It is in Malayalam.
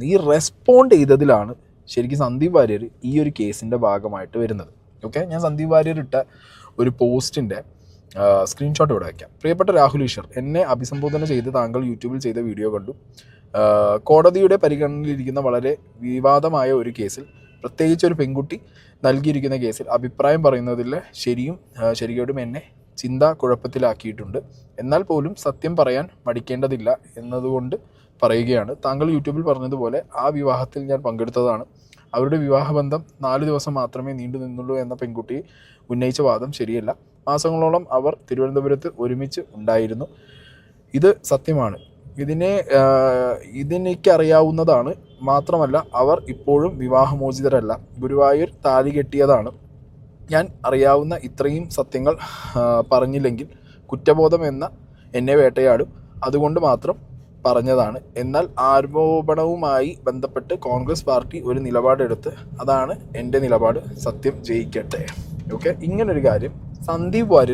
ഈ റെസ്പോണ്ട് ചെയ്തതിലാണ് ശരിക്കും സന്ദീപ് വാര്യർ ഈ ഒരു കേസിൻ്റെ ഭാഗമായിട്ട് വരുന്നത്. ഓക്കെ, ഞാൻ സന്ദീപ് വാര്യർ ഇട്ട ഒരു പോസ്റ്റിൻ്റെ സ്ക്രീൻഷോട്ട് ഇവിടെ വയ്ക്കാം. പ്രിയപ്പെട്ട രാഹുൽ ഈശ്വർ, എന്നെ അഭിസംബോധന ചെയ്ത് താങ്കൾ യൂട്യൂബിൽ ചെയ്ത വീഡിയോ കണ്ടു. കോടതിയുടെ പരിഗണനയിലിരിക്കുന്ന വളരെ വിവാദമായ ഒരു കേസിൽ, പ്രത്യേകിച്ച് ഒരു പെൺകുട്ടി നൽകിയിരിക്കുന്ന കേസിൽ അഭിപ്രായം പറയുന്നതിൽ ശരിയോടും എന്നെ ചിന്ത കുഴപ്പത്തിലാക്കിയിട്ടുണ്ട്. എന്നാൽ പോലും സത്യം പറയാൻ മടിക്കേണ്ടതില്ല എന്നതുകൊണ്ട് പറയുകയാണ്. താങ്കൾ യൂട്യൂബിൽ പറഞ്ഞതുപോലെ ആ വിവാഹത്തിൽ ഞാൻ പങ്കെടുത്തതാണ്. അവരുടെ വിവാഹബന്ധം 4 ദിവസം മാത്രമേ നീണ്ടു നിന്നുള്ളൂ എന്ന പെൺകുട്ടി ഉന്നയിച്ച വാദം ശരിയല്ല. മാസങ്ങളോളം അവർ തിരുവനന്തപുരത്ത് ഒരുമിച്ച് ഉണ്ടായിരുന്നു. ഇത് സത്യമാണ്. ഇതെനിക്കറിയാവുന്നതാണ്. മാത്രമല്ല അവർ ഇപ്പോഴും വിവാഹമോചിതരല്ല. ഗുരുവായൂർ താലി കെട്ടിയതാണ്. ഞാൻ അറിയാവുന്ന ഇത്രയും സത്യങ്ങൾ പറഞ്ഞില്ലെങ്കിൽ കുറ്റബോധം എന്നെ വേട്ടയാടും. അതുകൊണ്ട് മാത്രം പറഞ്ഞതാണ്. എന്നാൽ ആരോപണവുമായി ബന്ധപ്പെട്ട് കോൺഗ്രസ് പാർട്ടി ഒരു നിലപാടെടുത്ത്, അതാണ് എൻ്റെ നിലപാട്. സത്യം ജയിക്കട്ടെ. ഓക്കെ, ഇങ്ങനൊരു കാര്യം സന്ദീപ് വാര്യർ